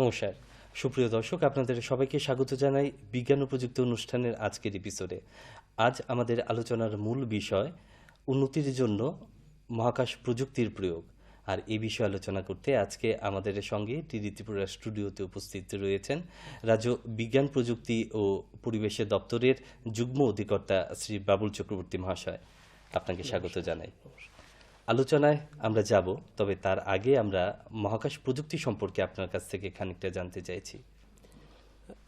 নমস্কার সুপ্রিয় দর্শক, আপনাদের সবাইকে স্বাগত জানাই বিজ্ঞান ও প্রযুক্তি অনুষ্ঠানের আজকের এপিসোডে। আজ আমাদের আলোচনার মূল বিষয় উন্নতির জন্য মহাকাশ প্রযুক্তির প্রয়োগ। আর এই বিষয়ে আলোচনা করতে আজকে আমাদের সঙ্গে টিডি ত্রিপুরা স্টুডিওতে উপস্থিত রয়েছেন রাজ্য বিজ্ঞান প্রযুক্তি ও পরিবেশের দপ্তরের যুগ্ম অধিকর্তা শ্রী বাবুল চক্রবর্তী মহাশয়। আপনাকে স্বাগত জানাই। আলোচনায় আমরা যাব, তবে তার আগে আমরা মহাকাশ প্রযুক্তি সম্পর্কে আপনার কাছ থেকে খানিকটা জানতে চাইছি।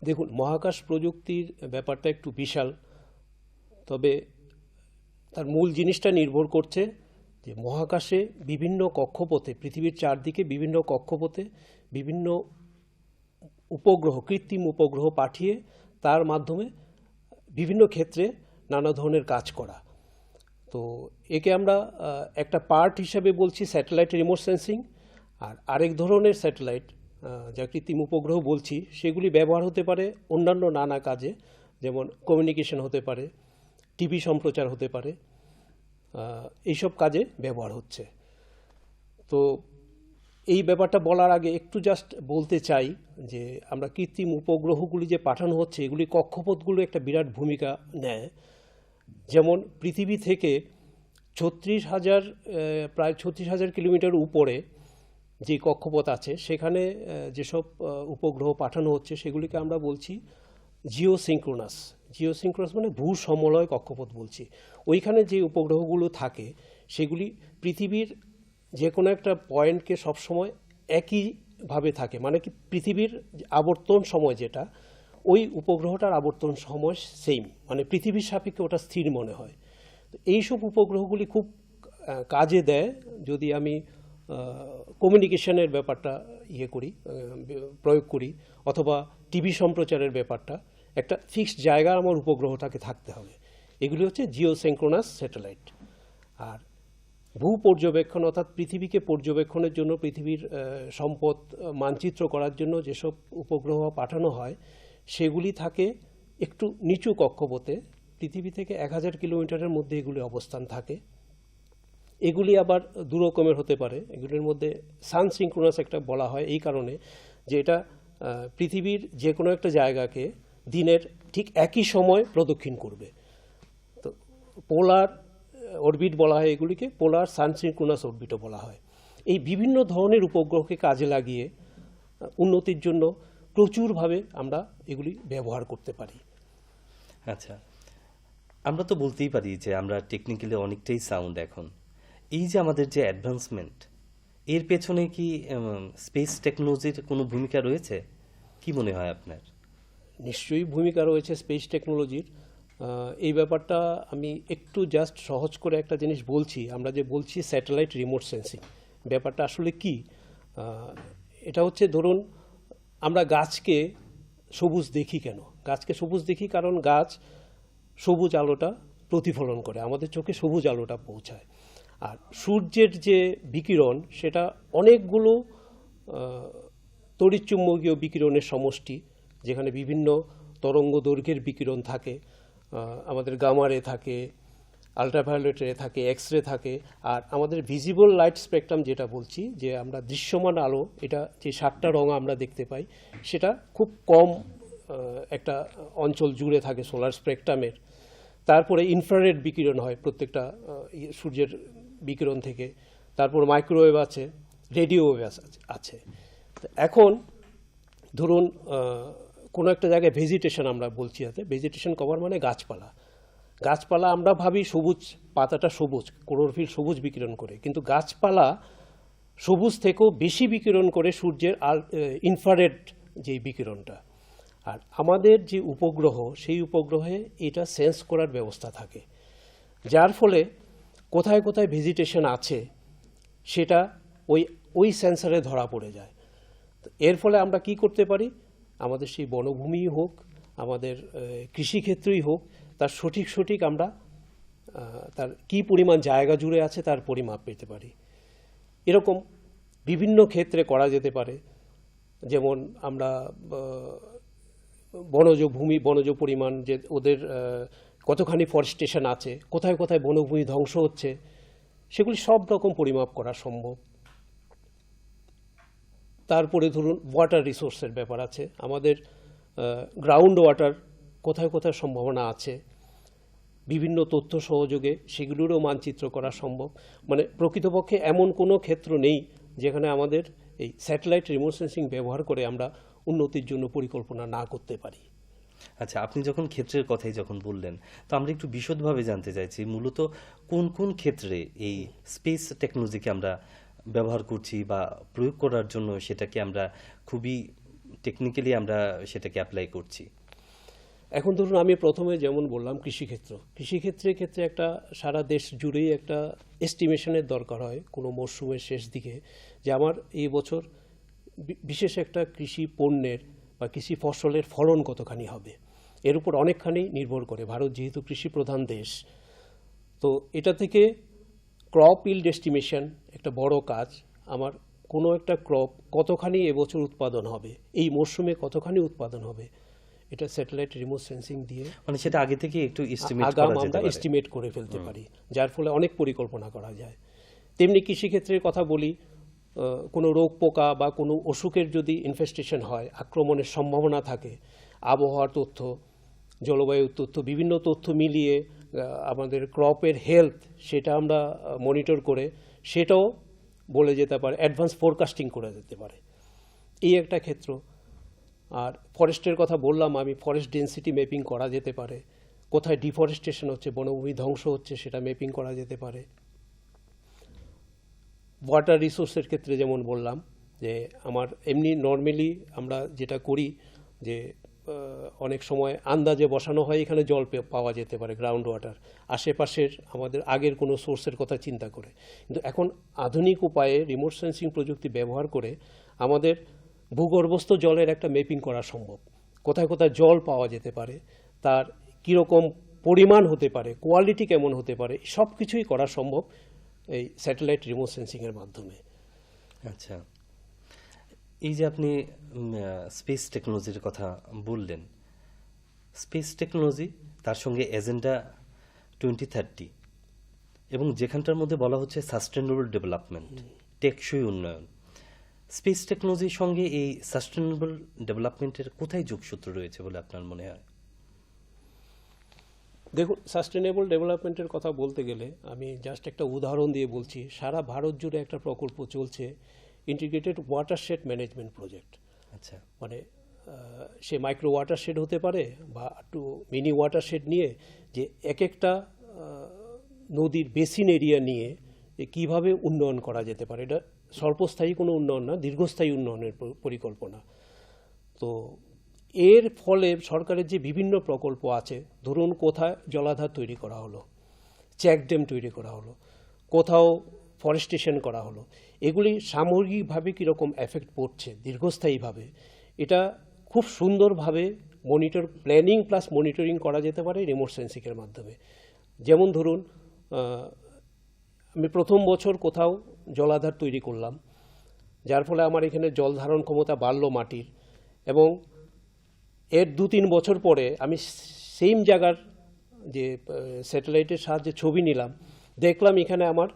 দেখুন, মহাকাশ প্রযুক্তির ব্যাপারটা একটু বিশাল, তবে তার মূল জিনিসটা নির্ভর করছে যে মহাকাশে বিভিন্ন কক্ষপথে, পৃথিবীর চারদিকে বিভিন্ন কক্ষপথে বিভিন্ন উপগ্রহ, কৃত্রিম উপগ্রহ পাঠিয়ে তার মাধ্যমে বিভিন্ন ক্ষেত্রে নানা ধরনের কাজ করা। তো একে আমরা একটা পার্ট হিসাবে বলছি স্যাটেলাইট রিমোট সেন্সিং। আর আরেক ধরনের স্যাটেলাইট যা কৃত্রিম উপগ্রহ বলছি, সেগুলি ব্যবহার হতে পারে অন্যান্য নানা কাজে, যেমন কমিউনিকেশন হতে পারে, টিভি সম্প্রচার হতে পারে, এইসব কাজে ব্যবহার হচ্ছে। তো এই ব্যাপারটা বলার আগে একটু জাস্ট বলতে চাই যে আমরা কৃত্রিম উপগ্রহগুলি যে পাঠানো হচ্ছে, এগুলি কক্ষপথগুলো একটা বিরাট ভূমিকা নেয়। যেমন পৃথিবী থেকে প্রায় 36,000 কিলোমিটার উপরে যে কক্ষপথ আছে, সেখানে যেসব উপগ্রহ পাঠানো হচ্ছে সেগুলিকে আমরা বলছি জিওসিঙ্ক্রোনাস। জিওসিঙ্ক্রোনাস মানে ভূ সমলয় কক্ষপথ বলছি। ওইখানে যে উপগ্রহগুলো থাকে সেগুলি পৃথিবীর যে কোনো একটা পয়েন্টকে সবসময় একইভাবে থাকে, মানে কি পৃথিবীর আবর্তন সময় যেটা, ওই উপগ্রহটার আবর্তন সময় সেম, মানে পৃথিবীর সাপেক্ষে ওটা স্থির মনে হয়। তো এইসব উপগ্রহগুলি খুব কাজে দেয় যদি আমি কমিউনিকেশনের ব্যাপারটা প্রয়োগ করি, অথবা টিভি সম্প্রচারের ব্যাপারটা। একটা ফিক্সড জায়গা আমার উপগ্রহটাকে থাকতে হবে। এগুলি হচ্ছে জিওসিঙ্ক্রোনাস স্যাটেলাইট। আর ভূ পর্যবেক্ষণ অর্থাৎ পৃথিবীকে পর্যবেক্ষণের জন্য, পৃথিবীর সম্পদ মানচিত্র করার জন্য যেসব উপগ্রহ পাঠানো হয় সেগুলি থাকে একটু নিচু কক্ষপথে, পৃথিবী থেকে 1000 কিলোমিটারের মধ্যে এগুলি অবস্থান থাকে। এগুলি আবার দু রকমের হতে পারে। এগুলির মধ্যে সান সিঙ্ক্রোনাস একটা বলা হয় এই কারণে যে এটা পৃথিবীর যে কোনো একটা জায়গাকে দিনের ঠিক একই সময় প্রদক্ষিণ করবে। তো পোলার অরবিট বলা হয় এগুলিকে, পোলার সান সিঙ্ক্রোনাস অরবিটও বলা হয়। এই বিভিন্ন ধরনের উপগ্রহকে কাজে লাগিয়ে উন্নতির জন্য প্রচুরভাবে আমরা এগুলি ব্যবহার করতে পারি। আচ্ছা, আমরা তো বলতেই পারি যে আমরা টেকনিক্যালি অনেকটাই সাউন্ড এখন। এই যে আমাদের যে অ্যাডভান্সমেন্ট, এর পেছনে কি স্পেস টেকনোলজির কোনো ভূমিকা রয়েছে? কি মনে হয় আপনার? নিশ্চয়ই ভূমিকা রয়েছে স্পেস টেকনোলজির। এই ব্যাপারটা আমি একটু জাস্ট সহজ করে একটা জিনিস বলছি। আমরা যে বলছি স্যাটেলাইট রিমোট সেন্সিং, ব্যাপারটা আসলে কি? এটা হচ্ছে, ধরুন আমরা গাছকে সবুজ দেখি কেন? গাছকে সবুজ দেখি কারণ গাছ সবুজ আলোটা প্রতিফলন করে, আমাদের চোখে সবুজ আলোটা পৌঁছায়। আর সূর্যের যে বিকিরণ, সেটা অনেকগুলো তড়িৎচুম্বকীয় বিকিরণের সমষ্টি, যেখানে বিভিন্ন তরঙ্গ দৈর্ঘ্যের বিকিরণ থাকে। আমাদের গামা রে থাকে, আলট্রাভায়োলেট রে থাকে, এক্স রে থাকে। আর আমাদের ভিজিবল লাইট স্পেকট্রাম যেটা বলছি, যে আমরা দৃশ্যমান আলো, এটা যে 7টা রঙ আমরা দেখতে পাই, সেটা খুব কম একটা অঞ্চল জুড়ে থাকে সোলার স্পেকট্রামের। তারপরে ইনফ্রারেড বিকিরণ হয় প্রত্যেকটা সূর্যের বিকিরণ থেকে। তারপর মাইক্রোওয়েভ আছে, রেডিও ওয়েভ আছে। এখন ধরুন কোনো একটা জায়গায় ভেজিটেশন আমরা বলছি, যাতে ভেজিটেশন কভার মানে গাছপালা। গাছপালা আমরা ভাবি সবুজ, পাতাটা সবুজ, ক্লোরোফিল সবুজ বিকিরণ করে, কিন্তু গাছপালা সবুজ থেকেও বেশি বিকিরণ করে সূর্যের ইনফ্রারেড যে বিকিরণটা। আর আমাদের যে উপগ্রহ, সেই উপগ্রহে এটা সেন্স করার ব্যবস্থা থাকে, যার ফলে কোথায় কোথায় ভেজিটেশন আছে সেটা ওই সেন্সারে ধরা পড়ে যায়। এর ফলে আমরা কি করতে পারি? আমাদের সেই বনভূমি হোক, আমাদের কৃষিক্ষেত্রেই হোক, তার সঠিক আমরা তার কি পরিমাণ জায়গা জুড়ে আছে তার পরিমাপ পেতে পারি। এরকম বিভিন্ন ক্ষেত্রে করা যেতে পারে। যেমন আমরা বনজ পরিমাণ, যে ওদের কতখানি ফরেস্টেশন আছে, কোথায় কোথায় বনভূমি ধ্বংস হচ্ছে, সেগুলি সব রকম পরিমাপ করা সম্ভব। তারপরে ধরুন ওয়াটার রিসোর্সের ব্যাপার আছে, আমাদের গ্রাউন্ড ওয়াটার কোথায় কোথায় সম্ভাবনা আছে, বিভিন্ন তথ্য সহযোগে সেগুলোরও মানচিত্র করা সম্ভব। মানে প্রকৃতপক্ষে এমন কোনো ক্ষেত্র নেই যেখানে আমাদের এই স্যাটেলাইট রিমোট সেন্সিং ব্যবহার করে আমরা উন্নতির জন্য পরিকল্পনা না করতে পারি। আচ্ছা, আপনি যখন ক্ষেত্রের কথাই যখন বললেন, তো আমরা একটু বিশদভাবে জানতে চাইছি মূলত কোন কোন ক্ষেত্রে এই স্পেস টেকনোলজিকে আমরা ব্যবহার করছি বা প্রয়োগ করার জন্য সেটাকে আমরা খুবই টেকনিক্যালি আমরা সেটাকে অ্যাপ্লাই করছি। এখন ধরুন আমি প্রথমে যেমন বললাম কৃষিক্ষেত্রের ক্ষেত্রে একটা সারা দেশ জুড়েই একটা এস্টিমেশনের দরকার হয় কোনো মরশুমের শেষ দিকে, যে আমার এই বছর বিশেষ একটা কৃষি পণ্যের বা কৃষি ফসলের ফলন কতখানি হবে, এর উপর অনেকখানি নির্ভর করে। ভারত যেহেতু কৃষি প্রধান দেশ, তো এটা থেকে ক্রপ ইল্ড এস্টিমেশন একটা বড় কাজ। আমার কোনো একটা ক্রপ কতখানি এবছর উৎপাদন হবে, এই মরশুমে কতখানি উৎপাদন হবে, এটা স্যাটেলাইট রিমোট সেন্সিং দিয়ে মানে সেটা আগে থেকে একটু এস্টিমেট আগাম করা যেতে আমরা পারে। এস্টিমেট করে ফেলতে পারি, যার ফলে অনেক পরিকল্পনা করা যায়। তেমনি কৃষিক্ষেত্রের কথা বলি, কোনো রোগ পোকা বা কোনো অসুখের যদি ইনফেস্টেশন হয়, আক্রমণের সম্ভাবনা থাকে, আবহাওয়ার তথ্য, জলবায়ুর তথ্য, বিভিন্ন তথ্য মিলিয়ে আমাদের ক্রপের হেলথ সেটা আমরা মনিটর করে সেটাও বলে যেতে পারে, অ্যাডভান্স ফোরকাস্টিং করে যেতে পারে, এই একটা ক্ষেত্র। আর ফরেস্টের কথা বললাম আমি, ফরেস্ট ডেন্সিটি ম্যাপিং করা যেতে পারে, কোথায় ডিফরেস্টেশন হচ্ছে, বনভূমি ধ্বংস হচ্ছে, সেটা ম্যাপিং করা যেতে পারে। ওয়াটার রিসোর্সের ক্ষেত্রে যেমন বললাম যে আমার এমনি নর্মালি আমরা যেটা করি যে অনেক সময় আন্দাজে বসানো হয় এখানে জল পাওয়া যেতে পারে, গ্রাউন্ড ওয়াটার, আশেপাশের আমাদের আগের কোনো সোর্সের কথা চিন্তা করে। কিন্তু এখন আধুনিক উপায়ে রিমোট সেন্সিং প্রযুক্তি ব্যবহার করে আমাদের ভূগর্ভস্থ জলের একটা ম্যাপিং করা সম্ভব, কোথায় কোথায় জল পাওয়া যেতে পারে, তার কীরকম পরিমাণ হতে পারে, কোয়ালিটি কেমন হতে পারে, সব কিছুই করা সম্ভব এই স্যাটেলাইট রিমোট সেন্সিংয়ের মাধ্যমে। আচ্ছা, এই যে আপনি স্পেস টেকনোলজির কথা বললেন, স্পেস টেকনোলজি তার সঙ্গে এজেন্ডা 2030 এবং যেখানটার মধ্যে বলা হচ্ছে সাস্টেনেবল ডেভেলপমেন্ট, টেকসই উন্নয়ন, স্পেস টেকনোলজির সঙ্গে এই সাস্টেনেবল ডেভেলপমেন্টের কোথায় যোগসূত্র রয়েছে বলে আপনার মনে হয়? দেখুন, সাস্টেনেবল ডেভেলপমেন্টের কথা বলতে গেলে আমি জাস্ট একটা উদাহরণ দিয়ে বলছি। সারা ভারত জুড়ে একটা প্রকল্প চলছে, ইন্টিগ্রেটেড ওয়াটারশেড ম্যানেজমেন্ট প্রজেক্ট। আচ্ছা, মানে সে মাইক্রো ওয়াটারশেড হতে পারে বা একটু মিনি ওয়াটারশেড নিয়ে, যে এক একটা নদীর বেসিন এরিয়া নিয়ে যে কীভাবে উন্নয়ন করা যেতে পারে। এটা স্বল্পস্থায়ী কোনো উন্নয়ন না, দীর্ঘস্থায়ী উন্নয়নের পরিকল্পনা। তো এর ফলে সরকারের যে বিভিন্ন প্রকল্প আছে, ধরুন কোথায় জলাধার তৈরি করা হলো, চেক ড্যাম তৈরি করা হলো, কোথাও ফরেস্টেশন করা হলো, এগুলি সামগ্রিকভাবে কীরকম এফেক্ট পড়ছে দীর্ঘস্থায়ীভাবে, এটা খুব সুন্দরভাবে প্ল্যানিং প্লাস মনিটরিং করা যেতে পারে রিমোট সেন্সিংয়ের মাধ্যমে। যেমন ধরুন আমি প্রথম বছর কোথাও জলাধার তৈরি করলাম, যার ফলে আমার এখানে জল ধারণ ক্ষমতা বাড়লো মাটির, এবং এর 2-3 বছর পরে আমি সেম জায়গার যে স্যাটেলাইটের সাহায্যে ছবি নিলাম, দেখলাম এখানে আমার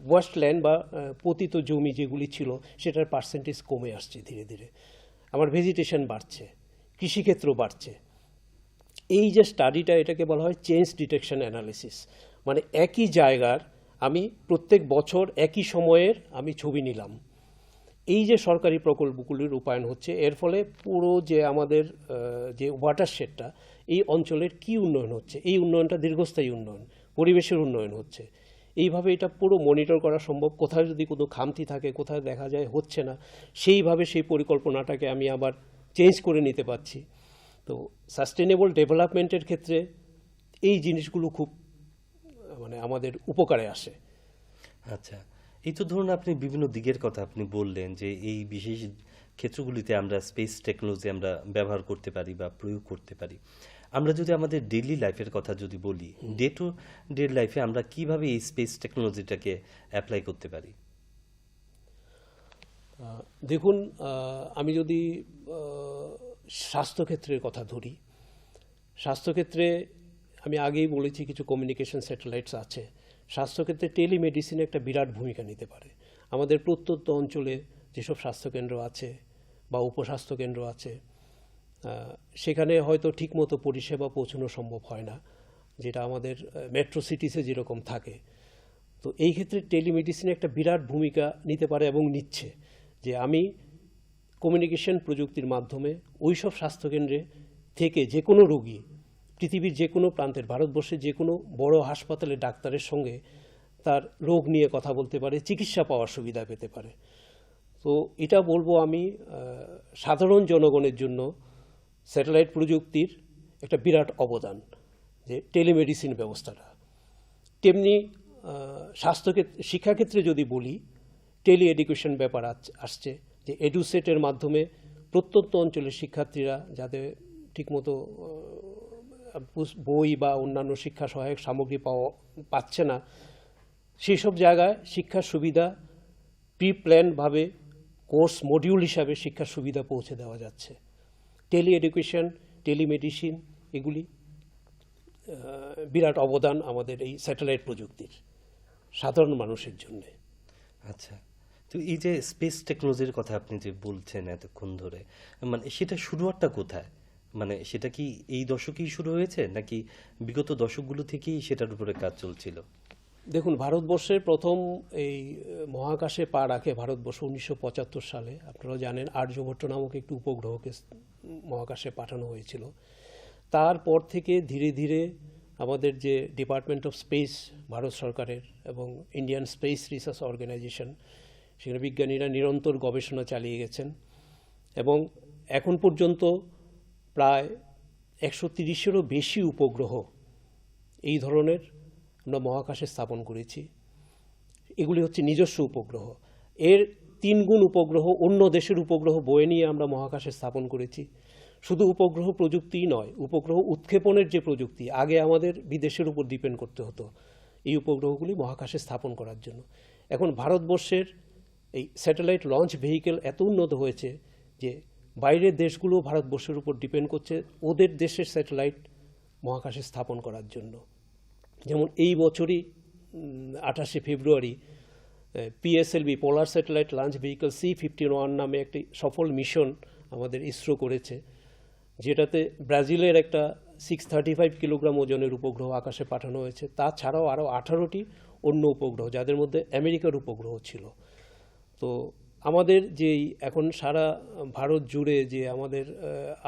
ওয়েস্টল্যান্ড বা পতিত জমি যেগুলি ছিল সেটার পার্সেন্টেজ কমে আসছে ধীরে ধীরে, আমার ভেজিটেশন বাড়ছে, কৃষিক্ষেত্র বাড়ছে। এই যে স্টাডিটা, এটাকে বলা হয় চেঞ্জ ডিটেকশন অ্যানালিসিস। মানে একই জায়গার আমি প্রত্যেক বছর একই সময়ের আমি ছবি নিলাম। এই যে সরকারি প্রকল্পগুলির রূপায়ণ হচ্ছে, এর ফলে পুরো যে আমাদের যে ওয়াটারশেডটা, এই অঞ্চলের কি উন্নয়ন হচ্ছে, এই উন্নয়নটা দীর্ঘস্থায়ী উন্নয়ন, পরিবেশের উন্নয়ন হচ্ছে, এইভাবে এটা পুরো মনিটর করা সম্ভব। কোথায় যদি কোনো খামতি থাকে, কোথায় দেখা যায় হচ্ছে না, সেইভাবে সেই পরিকল্পনাটাকে আমি আবার চেঞ্জ করে নিতে পারছি। তো সাস্টেনেবল ডেভেলপমেন্টের ক্ষেত্রে এই জিনিসগুলো খুব মানে আমাদের উপকারে আসে। আচ্ছা, এই তো ধরুন আপনি বিভিন্ন দিকের কথা আপনি বললেন যে এই বিশেষ ক্ষেত্রগুলিতে আমরা স্পেস টেকনোলজি আমরা ব্যবহার করতে পারি বা প্রয়োগ করতে পারি। আমরা যদি আমাদের ডেইলি লাইফের কথা যদি বলি, ডে টু ডে লাইফে আমরা কিভাবে এই স্পেস টেকনোলজিটাকে অ্যাপ্লাই করতে পারি? দেখুন, আমি যদি স্বাস্থ্যক্ষেত্রের কথা ধরি, স্বাস্থ্যক্ষেত্রে আমি আগেই বলেছি কিছু কমিউনিকেশন স্যাটেলাইটস আছে। স্বাস্থ্যক্ষেত্রে টেলিমেডিসিন একটা বিরাট ভূমিকা নিতে পারে। আমাদের প্রত্যন্ত অঞ্চলে যেসব স্বাস্থ্যকেন্দ্র আছে বা উপস্বাস্থ্যকেন্দ্র আছে সেখানে হয়তো ঠিকমতো পরিষেবা পৌঁছানো সম্ভব হয় না, যেটা আমাদের মেট্রো সিটিসে যেরকম থাকে। তো এই ক্ষেত্রে টেলিমেডিসিন একটা বিরাট ভূমিকা নিতে পারে এবং নিচ্ছে, যে আমি কমিউনিকেশন প্রযুক্তির মাধ্যমে ওই সব স্বাস্থ্যকেন্দ্রে থেকে যে কোনো রোগী পৃথিবীর যে কোনো প্রান্তের, ভারতবর্ষের যে কোনো বড় হাসপাতালে ডাক্তারের সঙ্গে তার রোগ নিয়ে কথা বলতে পারে, চিকিৎসা পাওয়ার সুবিধা পেতে পারে। তো এটা বলবো আমি সাধারণ জনগণের জন্য স্যাটেলাইট প্রযুক্তির একটা বিরাট অবদান, যে টেলিমেডিসিন ব্যবস্থাটা। তেমনি শিক্ষাক্ষেত্রে যদি বলি, টেলি এডুকেশন ব্যাপার আসছে, যে এডুসেটের মাধ্যমে প্রত্যন্ত অঞ্চলের শিক্ষার্থীরা যাদের ঠিকমতো বই বা অন্যান্য শিক্ষা সহায়ক সামগ্রী পাচ্ছে না, সেই সব জায়গায় শিক্ষার সুবিধা প্রি প্ল্যানভাবে কোর্স মডিউল হিসাবে শিক্ষার সুবিধা পৌঁছে দেওয়া যাচ্ছে। টেলি এডুকেশন, টেলিমেডিসিন, এগুলি বিরাট অবদান আমাদের এই স্যাটেলাইট প্রযুক্তির সাধারণ মানুষের জন্য। আচ্ছা, তো এই যে স্পেস টেকনোলজির কথা আপনি যে বলছেন এতক্ষণ ধরে, মানে সেটা শুরুয়াতটা কোথায়? মানে সেটা কি এই দশকেই শুরু হয়েছে, নাকি বিগত দশকগুলো থেকেই সেটার উপরে কাজ চলছিল? দেখুন, ভারতবর্ষের প্রথম এই মহাকাশে পা রাখে ভারতবর্ষ 1975 সালে। আপনারা জানেন আর্যভট্ট নামক একটি উপগ্রহকে মহাকাশে পাঠানো হয়েছিল। তারপর থেকে ধীরে ধীরে আমাদের যে ডিপার্টমেন্ট অফ স্পেস ভারত সরকারের এবং ইন্ডিয়ান স্পেস রিসার্চ অর্গানাইজেশন, সেখানে বিজ্ঞানীরা নিরন্তর গবেষণা চালিয়ে গেছেন এবং এখন পর্যন্ত প্রায় 130-এরও বেশি উপগ্রহ এই ধরনের আমরা মহাকাশে স্থাপন করেছি। এগুলি হচ্ছে নিজস্ব উপগ্রহ। এর 3 গুণ উপগ্রহ অন্য দেশের উপগ্রহ বয়ে নিয়ে আমরা মহাকাশে স্থাপন করেছি। শুধু উপগ্রহ প্রযুক্তিই নয়, উপগ্রহ উৎক্ষেপণের যে প্রযুক্তি, আগে আমাদের বিদেশের উপর ডিপেন্ড করতে হতো এই উপগ্রহগুলি মহাকাশে স্থাপন করার জন্য। এখন ভারতবর্ষের এই স্যাটেলাইট লঞ্চ ভেহিকেল এত উন্নত হয়েছে যে বাইরের দেশগুলো ভারতবর্ষের উপর ডিপেন্ড করছে ওদের দেশের স্যাটেলাইট মহাকাশে স্থাপন করার জন্য। যেমন এই বছরই 28শে ফেব্রুয়ারি PSLV polar satellite launch vehicle C-51 নামে একটি সফল মিশন আমাদের ইসরো করেছে, যেটাতে ব্রাজিলের একটা 635 কিলোগ্রাম ওজনের উপগ্রহ আকাশে পাঠানো হয়েছে। তাছাড়াও আরও 18টি অন্য উপগ্রহ, যাদের মধ্যে আমেরিকার উপগ্রহ ছিল। তো আমাদের যেই এখন সারা ভারত জুড়ে যে আমাদের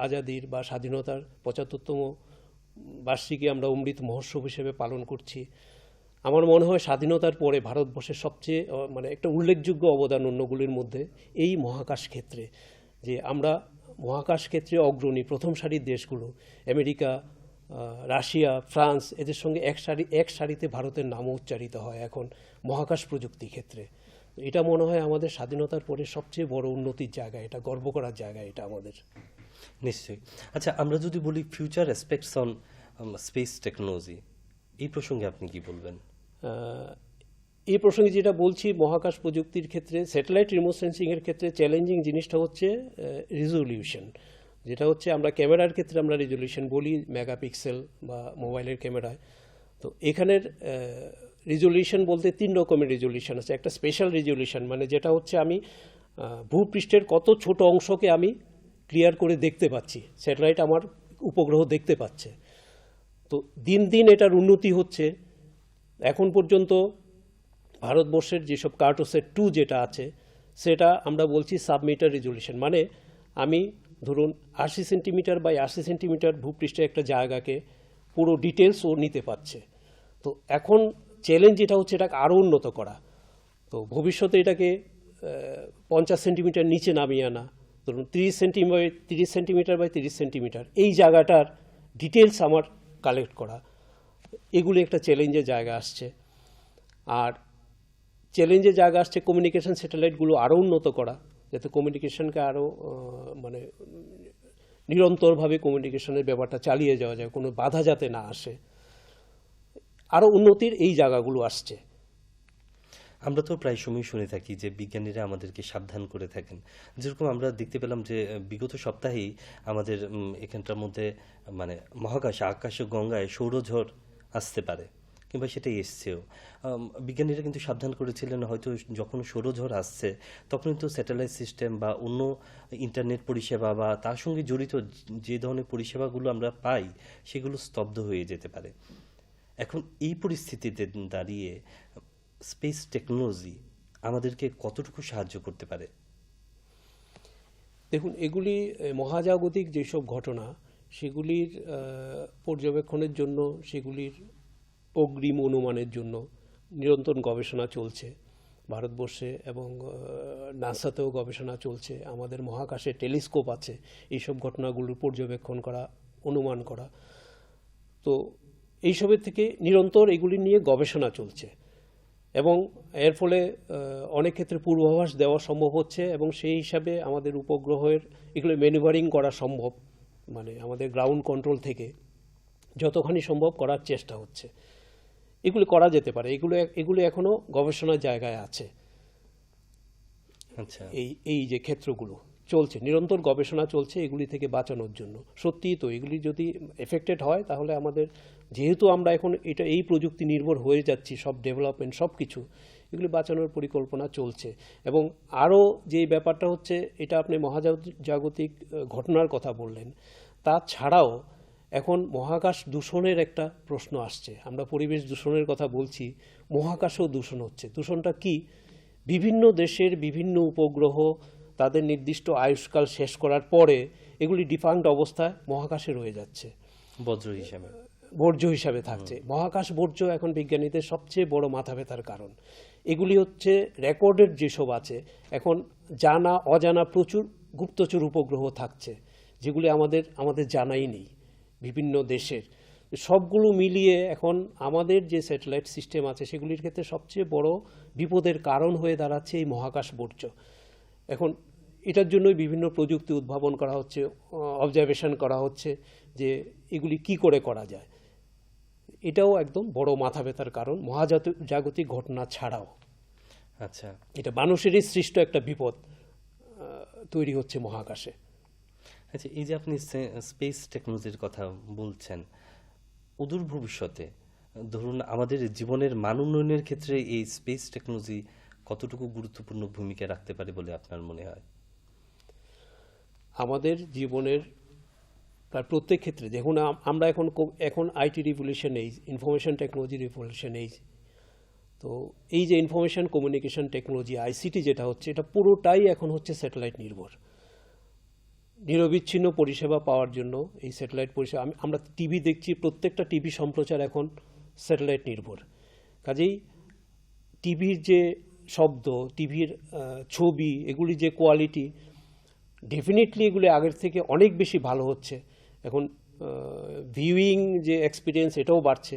আজাদির বা স্বাধীনতার 75তম বার্ষিকী আমরা অমৃত মহোৎসব হিসেবে পালন করছি, আমার মনে হয় স্বাধীনতার পরে ভারতবর্ষের সবচেয়ে মানে একটা উল্লেখযোগ্য অবদান অন্যগুলির মধ্যে এই মহাকাশ ক্ষেত্রে, যে আমরা মহাকাশ ক্ষেত্রে অগ্রণী প্রথম সারির দেশগুলো আমেরিকা, রাশিয়া, ফ্রান্স, এদের সঙ্গে এক সারিতে ভারতের নামও উচ্চারিত হয় এখন মহাকাশ প্রযুক্তি ক্ষেত্রে। এটা মনে হয় আমাদের স্বাধীনতার পরে সবচেয়ে বড় উন্নতির জায়গা, এটা গর্ব করার জায়গা এটা আমাদের। নিশ্চয়ই। আচ্ছা, আমরা যদি বলি future aspects on space technology, এই প্রসঙ্গে আপনি কি বলবেন? এই প্রসঙ্গে যেটা বলছি, মহাকাশ প্রযুক্তির ক্ষেত্রে স্যাটেলাইট রিমোট সেন্সিংয়ের ক্ষেত্রে চ্যালেঞ্জিং জিনিসটা হচ্ছে রেজলিউশন, যেটা হচ্ছে আমরা ক্যামেরার ক্ষেত্রে আমরা রেজলিউশন বলি মেগাপিক্সেল বা মোবাইলের ক্যামেরায়। তো এখানের রেজলিউশন বলতে 3 রকমের রেজলিউশন আছে। একটা স্পেশাল রেজলিউশন, মানে যেটা হচ্ছে আমি ভূপৃষ্ঠের কত ছোট অংশকে আমি ক্লিয়ার করে দেখতে পাচ্ছি, স্যাটেলাইট আমার উপগ্রহ দেখতে পাচ্ছে। তো দিন দিন এটার উন্নতি হচ্ছে। এখন পর্যন্ত ভারতবর্ষের যেসব কার্টোসেট 2 যেটা আছে, সেটা আমরা বলছি সাবমিটার রেজলিউশন, মানে আমি ধরুন 80 সেন্টিমিটার বাই 80 সেন্টিমিটার ভূপৃষ্ঠে একটা জায়গাকে পুরো ডিটেলস ও নিতে পারছে। তো এখন চ্যালেঞ্জ যেটা হচ্ছে এটাকে আরও উন্নত করা। তো ভবিষ্যতে এটাকে 50 সেন্টিমিটার নিচে নামিয়ে আনা, ধরুন 30 সেন্টিমিটার বাই 30 সেন্টিমিটার এই জায়গাটার ডিটেলস আমার কালেক্ট করা, এগুলি একটা চ্যালেঞ্জের জায়গা আসছে। আর চ্যালেঞ্জের জায়গা আসছে কমিউনিকেশন স্যাটেলাইটগুলো আরও উন্নত করা, যাতে কমিউনিকেশনকে আরও মানে নিরন্তরভাবে কমিউনিকেশনের ব্যাপারটা চালিয়ে যাওয়া যায়, কোনো বাধা যাতে না আসে। আরও উন্নতির এই জায়গাগুলো আসছে। আমরা তো প্রায় সময় শুনে থাকি যে বিজ্ঞানীরা আমাদেরকে সাবধান করে থাকেন। যেরকম আমরা দেখতে পেলাম যে বিগত সপ্তাহেই আমাদের এখানটার মধ্যে মানে মহাকাশে আকাশে গঙ্গায় সৌরঝড় আসতে পারে, কিংবা সেটা এসছেও। বিজ্ঞানীরা কিন্তু সাবধান করেছিলেন হয়তো যখন সৌরঝড় আসছে তখন কিন্তু স্যাটেলাইট সিস্টেম বা অন্য ইন্টারনেট পরিষেবা বা তার সঙ্গে জড়িত যে ধরনের পরিষেবাগুলো আমরা পাই সেগুলো স্তব্ধ হয়ে যেতে পারে। এখন এই পরিস্থিতিতে দাঁড়িয়ে স্পেস টেকনোলজি আমাদেরকে কতটুকু সাহায্য করতে পারে? দেখুন, এগুলি মহাজাগতিক যেসব ঘটনা সেগুলির পর্যবেক্ষণের জন্য, সেগুলির অগ্রিম অনুমানের জন্য নিরন্তর গবেষণা চলছে ভারতবর্ষে, এবং নাসাতেও গবেষণা চলছে। আমাদের মহাকাশে টেলিস্কোপ আছে এইসব ঘটনাগুলোর পর্যবেক্ষণ করা, অনুমান করা। তো এইসবের থেকে নিরন্তর এগুলি নিয়ে গবেষণা চলছে, এবং এর ফলে অনেক ক্ষেত্রে পূর্বাভাস দেওয়া সম্ভব হচ্ছে, এবং সেই হিসাবে আমাদের উপগ্রহের এগুলো ম্যানুভারিং করা সম্ভব, মানে আমাদের গ্রাউন্ড কন্ট্রোল থেকে যতখানি সম্ভব করার চেষ্টা হচ্ছে। এগুলি করা যেতে পারে, এগুলো এখনো গবেষণার জায়গায় আছে। আচ্ছা, এই যে ক্ষেত্রগুলো চলছে, নিরন্তর গবেষণা চলছে এগুলি থেকে বাঁচানোর জন্য। সত্যিই তো এগুলি যদি এফেক্টেড হয় তাহলে আমাদের, যেহেতু আমরা এখন এই প্রযুক্তি নির্ভর হয়ে যাচ্ছি, সব ডেভেলপমেন্ট সব কিছু, এগুলি বাঁচানোর পরিকল্পনা চলছে। এবং আরও যে ব্যাপারটা হচ্ছে, এটা আপনি মহাজাগতিক ঘটনার কথা বললেন, তাছাড়াও এখন মহাকাশ দূষণের একটা প্রশ্ন আসছে। আমরা পরিবেশ দূষণের কথা বলছি, মহাকাশেও দূষণ হচ্ছে। দূষণটা কি? বিভিন্ন দেশের বিভিন্ন উপগ্রহ তাদের নির্দিষ্ট আয়ুষ্কাল শেষ করার পরে এগুলি ডিফাঙ্কড অবস্থায় মহাকাশে রয়ে যাচ্ছে, বজ্র হিসাবে, বর্জ্য হিসাবে থাকছে। মহাকাশ বর্জ্য এখন বিজ্ঞানীদের সবচেয়ে বড় মাথা ব্যথার কারণ। এগুলি হচ্ছে রেকর্ডেড যেসব আছে, এখন জানা অজানা প্রচুর গুপ্তচর উপগ্রহ থাকছে, যেগুলি আমাদের জানাই নেই বিভিন্ন দেশের। সবগুলো মিলিয়ে এখন আমাদের যে স্যাটেলাইট সিস্টেম আছে সেগুলির ক্ষেত্রে সবচেয়ে বড় বিপদের কারণ হয়ে দাঁড়াচ্ছে এই মহাকাশ বর্জ্য। এখন এটার জন্যই বিভিন্ন প্রযুক্তি উদ্ভাবন করা হচ্ছে, অবজারভেশন করা হচ্ছে যে এগুলি কি করে করা যায়। এটাও একদম বড় মাথা ব্যথার কারণ মহাজাগতিক ঘটনা ছাড়াও। আচ্ছা, এটা মানুষেরই সৃষ্ট একটা বিপদ তৈরি হচ্ছে মহাকাশে। আচ্ছা, এই যে আপনি স্পেস টেকনোলজির কথা বলছেন, অদূর ভবিষ্যতে ধরুন আমাদের জীবনের মান উন্নয়নের ক্ষেত্রে এই স্পেস টেকনোলজি কতটুকু গুরুত্বপূর্ণ ভূমিকা রাখতে পারে বলে আপনার মনে হয়? আমাদের জীবনের প্রায় প্রত্যেক ক্ষেত্রে দেখুন, আমরা এখন IT revolution age, information technology revolution age. তো এই যে ইনফরমেশন কমিউনিকেশন টেকনোলজি, আইসিটি যেটা হচ্ছে, এটা পুরোটাই এখন হচ্ছে স্যাটেলাইট নির্ভর। নিরবিচ্ছিন্ন পরিষেবা পাওয়ার জন্য এই স্যাটেলাইট পরিষেবা, আমরা টিভি দেখছি, প্রত্যেকটা টিভি সম্প্রচার এখন স্যাটেলাইট নির্ভর। কাজেই টিভির যে শব্দ, টিভির ছবি, এগুলি যে কোয়ালিটি, ডেফিনেটলি এগুলি আগের থেকে অনেক বেশি ভালো হচ্ছে। এখন ভিউইং যে এক্সপিরিয়েন্স, এটাও বাড়ছে।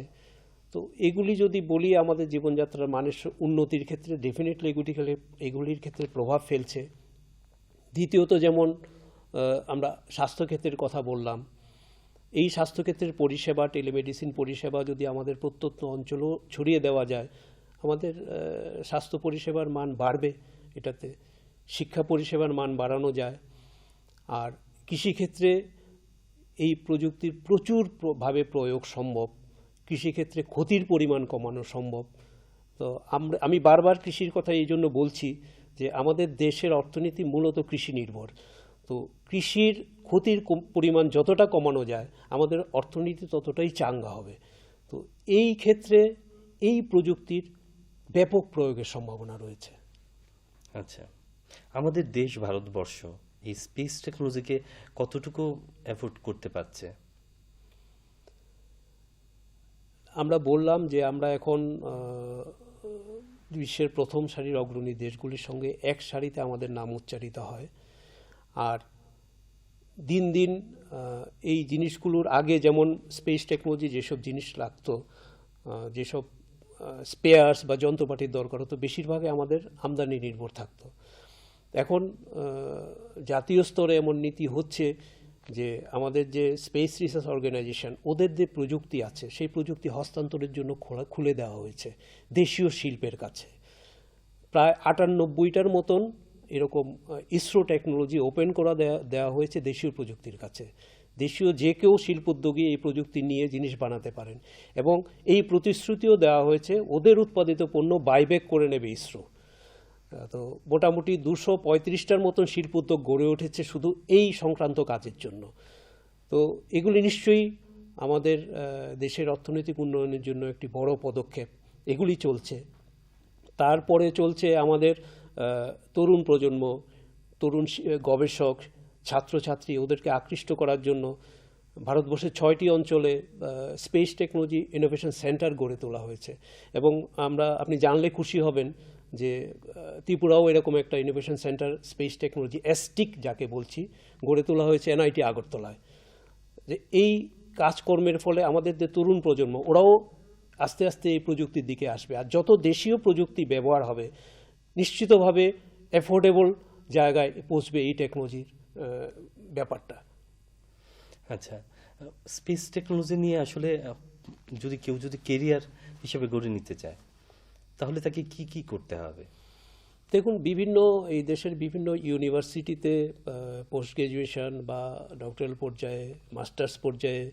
তো এগুলি যদি বলি আমাদের জীবনযাত্রার মানের উন্নতির ক্ষেত্রে ডেফিনেটলি এগুলির ক্ষেত্রে প্রভাব ফেলছে। দ্বিতীয়ত, যেমন আমরা স্বাস্থ্যক্ষেত্রের কথা বললাম, এই স্বাস্থ্যক্ষেত্রের পরিষেবা, টেলিমেডিসিন পরিষেবা যদি আমাদের প্রত্যন্ত অঞ্চলও ছড়িয়ে দেওয়া যায়, আমাদের স্বাস্থ্য পরিষেবার মান বাড়বে। এটাতে শিক্ষা পরিষেবার মান বাড়ানো যায়। আর কৃষিক্ষেত্রে এই প্রযুক্তির প্রচুরভাবে প্রয়োগ সম্ভব, কৃষিক্ষেত্রে ক্ষতির পরিমাণ কমানো সম্ভব। তো আমি বারবার কৃষির কথা এই জন্য বলছি যে আমাদের দেশের অর্থনীতি মূলত কৃষি নির্ভর। তো কৃষির ক্ষতির পরিমাণ যতটা কমানো যায়, আমাদের অর্থনীতি ততটাই চাঙ্গা হবে। তো এই ক্ষেত্রে এই প্রযুক্তির ব্যাপক প্রয়োগের সম্ভাবনা রয়েছে। আচ্ছা, আমাদের দেশ ভারতবর্ষ এই স্পেস টেকনোলজিকে কতটুকু অ্যাফোর্ড করতে পারছে? আমরা বললাম যে আমরা এখন বিশ্বের প্রথম সারির অগ্রণী দেশগুলির সঙ্গে এক সারিতে আমাদের নাম উচ্চারিত হয়। আর দিন দিন এই জিনিসগুলোর আগে যেমন স্পেস টেকনোলজি যেসব জিনিস লাগতো, যেসব স্পেয়ার্স বা যন্ত্রপাতির দরকার হতো, বেশিরভাগই আমাদের আমদানি নির্ভর থাকতো। এখন জাতীয় স্তরে এমন নীতি হচ্ছে যে আমাদের যে স্পেস রিসার্চ অর্গানাইজেশন, ওদের যে প্রযুক্তি আছে সেই প্রযুক্তি হস্তান্তরের জন্য খুলে দেওয়া হয়েছে দেশীয় শিল্পের কাছে। প্রায় 98টার মতন এরকম ইসরো টেকনোলজি ওপেন করা দেওয়া হয়েছে দেশীয় প্রযুক্তির কাছে, দেশীয় যে কেউ শিল্পোদ্যোগী এই প্রযুক্তি নিয়ে জিনিস বানাতে পারেন, এবং এই প্রতিশ্রুতিও দেওয়া হয়েছে ওদের উৎপাদিত পণ্য বাইব্যাক করে নেবে ইসরো। তো মোটামুটি 235টার মতন শিল্পোদ্যোগ গড়ে উঠেছে শুধু এই সংক্রান্ত কাজের জন্য। তো এগুলি নিশ্চয়ই আমাদের দেশের অর্থনৈতিক উন্নয়নের জন্য একটি বড় পদক্ষেপ। এগুলি চলছে। তারপরে চলছে আমাদের তরুণ প্রজন্ম, তরুণ গবেষক, ছাত্রছাত্রী, ওদেরকে আকৃষ্ট করার জন্য ভারতবর্ষের 6টি অঞ্চলে স্পেস টেকনোলজি ইনোভেশন সেন্টার গড়ে তোলা হয়েছে। এবং আপনি জানলে খুশি হবেন যে ত্রিপুরাও এরকম একটা ইনোভেশন সেন্টার, স্পেস টেকনোলজি এসটিক যাকে বলছি, গড়ে তোলা হয়েছে এনআইটি আগরতলায়। যে এই কাজকর্মের ফলে আমাদের যে তরুণ প্রজন্ম, ওরাও আস্তে আস্তে এই প্রযুক্তির দিকে আসবে। আর যত দেশীয় প্রযুক্তি ব্যবহার হবে, নিশ্চিতভাবে অ্যাফোর্ডেবল জায়গায় পৌঁছবে এই টেকনোলজির ব্যাপারটা। আচ্ছা, স্পেস টেকনোলজি নিয়ে আসলে যদি কেউ কেরিয়ার হিসেবে গড়ে নিতে চায়, তাহলে তাকে কি কি করতে হবে? দেখুন, এই দেশের বিভিন্ন ইউনিভার্সিটিতে পোস্ট গ্রাজুয়েশন বা ডক্টরাল পর্যায়ে, মাস্টার্স পর্যায়ে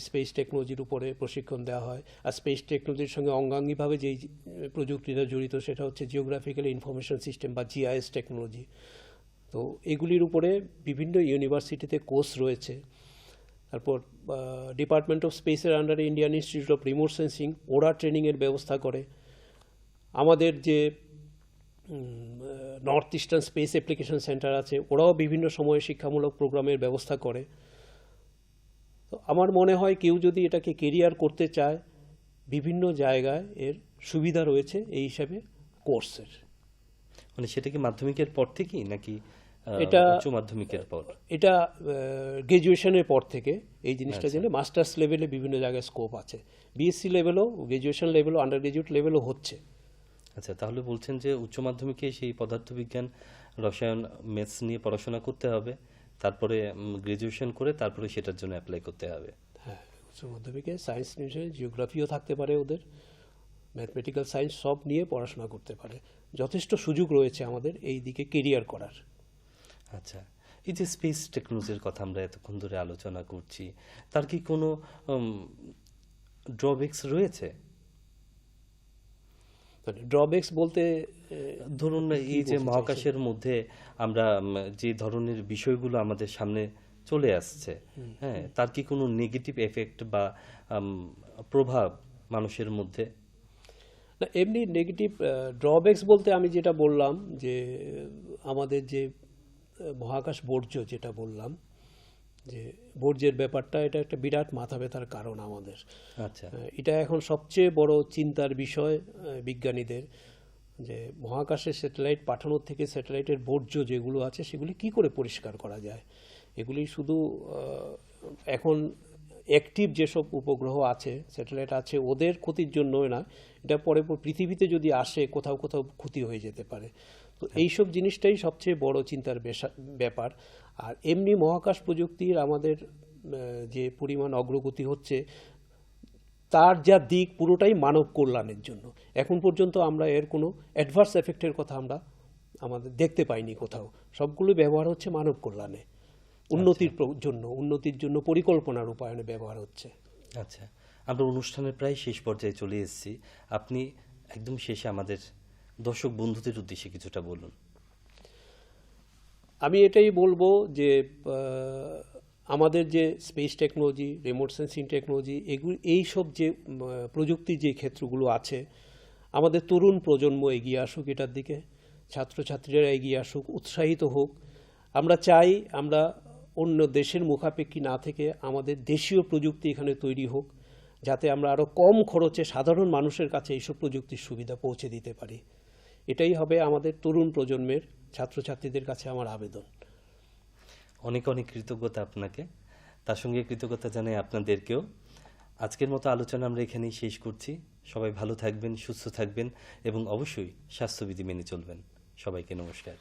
স্পেস টেকনোলজির উপরে প্রশিক্ষণ দেওয়া হয়। আর স্পেস টেকনোলজির সঙ্গে অঙ্গাঙ্গিভাবে যেই প্রযুক্তিটা জড়িত সেটা হচ্ছে জিওগ্রাফিক্যাল ইনফরমেশন সিস্টেম বা জিআইএস টেকনোলজি। তো এগুলির উপরে বিভিন্ন ইউনিভার্সিটিতে কোর্স রয়েছে। তারপর ডিপার্টমেন্ট অফ স্পেসের আন্ডারে Indian institute of remote sensing, ওরা ট্রেনিংয়ের ব্যবস্থা করে। আমাদের যে north eastern space application centre আছে, ওরাও বিভিন্ন সময়ে শিক্ষামূলক প্রোগ্রামের ব্যবস্থা করে। তো আমার মনে হয় কেউ যদি এটাকে কেরিয়ার করতে চায়, বিভিন্ন জায়গায় এর সুবিধা রয়েছে এই হিসাবে কোর্সের। মানে সেটা কি মাধ্যমিকের পর থেকেই নাকি এটা উচ্চ মাধ্যমিকের পর? এটা গ্রাজুয়েশনের পর থেকে এই জিনিসটা জেনে মাস্টার্স লেভেলে বিভিন্ন জায়গায় স্কোপ আছে। বিএসসি লেভেলও, গ্রাজুয়েশন লেভেলও, আন্ডার গ্রাজুয়েট লেভেলও হচ্ছে। আচ্ছা, তাহলে বলছেন যে উচ্চ মাধ্যমিকে সেই পদার্থবিজ্ঞান, রসায়ন, ম্যাথস নিয়ে পড়াশোনা করতে হবে, তারপরে গ্রাজুয়েশন করে তারপরে সেটার জন্য অ্যাপ্লাই করতে হবে। হ্যাঁ, উচ্চ মাধ্যমিকে সায়েন্স নিয়ে জিওগ্রাফিও থাকতে পারে, ওদের ম্যাথমেটিক্যাল সায়েন্স সব নিয়ে পড়াশোনা করতে পারে। যথেষ্ট সুযোগ রয়েছে আমাদের এই দিকে কেরিয়ার করার। আচ্ছা, এই যে স্পেস টেকনোলজির কথা আমরা এতক্ষণ ধরে আলোচনা করছি, তার কি কোনো ড্রব্যাকস রয়েছে? মানে ড্রব্যাকস বলতে ধরুন, এই যে মহাকাশের মধ্যে আমরা যে ধরনের বিষয়গুলো আমাদের সামনে চলে আসছে, হ্যাঁ, তার কি কোনো নেগেটিভ এফেক্ট বা প্রভাব মানুষের মধ্যে? না, এমনি নেগেটিভ ড্রব্যাকস বলতে আমি যেটা বললাম যে আমাদের যে মহাকাশ বর্জ্য যেটা বললাম, যে বর্জ্যের ব্যাপারটা, এটা একটা বিরাট মাথা ব্যথার কারণ আমাদের। আচ্ছা, এটা এখন সবচেয়ে বড় চিন্তার বিষয় বিজ্ঞানীদের, যে মহাকাশে স্যাটেলাইট পাঠানোর থেকে স্যাটেলাইটের বর্জ্য যেগুলো আছে সেগুলি কি করে পরিষ্কার করা যায়। এগুলি শুধু এখন অ্যাক্টিভ যেসব উপগ্রহ আছে, স্যাটেলাইট আছে, ওদের ক্ষতির জন্যই না, এটা পরে পৃথিবীতে যদি আসে কোথাও কোথাও ক্ষতি হয়ে যেতে পারে। তো এইসব জিনিসটাই সবচেয়ে বড় চিন্তার ব্যাপার। আর এমনি মহাকাশ প্রযুক্তির আমাদের যে পরিমাণ অগ্রগতি হচ্ছে, তার যা দিক পুরোটাই মানব কল্যাণের জন্য। এখন পর্যন্ত আমরা এর কোনো অ্যাডভার্স এফেক্টের কথা আমরা আমাদের দেখতে পাইনি কোথাও। সবগুলো ব্যবহার হচ্ছে মানব কল্যাণে, উন্নতির জন্য পরিকল্পনা রূপায়ণে ব্যবহার হচ্ছে। আচ্ছা, আমরা অনুষ্ঠানের প্রায় শেষ পর্যায়ে চলে এসেছি। আপনি একদম শেষে আমাদের দর্শক বন্ধুদের উদ্দেশ্যে কিছুটা বলুন। আমি এটাই বলবো যে আমাদের যে space technology, remote sensing technology, এইসব যে প্রযুক্তির যে ক্ষেত্রগুলো আছে, আমাদের তরুণ প্রজন্ম এগিয়ে আসুক এটার দিকে, ছাত্রছাত্রীরা এগিয়ে আসুক, উৎসাহিত হোক। আমরা চাই আমরা অন্য দেশের মুখাপেক্ষী না থেকে আমাদের দেশীয় প্রযুক্তি এখানে তৈরি হোক, যাতে আমরা আরও কম খরচে সাধারণ মানুষের কাছে এইসব প্রযুক্তির সুবিধা পৌঁছে দিতে পারি। এটাই হবে আমাদের তরুণ প্রজন্মের ছাত্রছাত্রীদের কাছে আমার আবেদন। অনেক অনেক কৃতজ্ঞতা আপনাকে, তার সঙ্গে কৃতজ্ঞতা জানাই আপনাদেরকেও। আজকের মতো আলোচনা আমরা এখানেই শেষ করছি। সবাই ভালো থাকবেন, সুস্থ থাকবেন এবং অবশ্যই স্বাস্থ্যবিধি মেনে চলবেন। সবাইকে নমস্কার।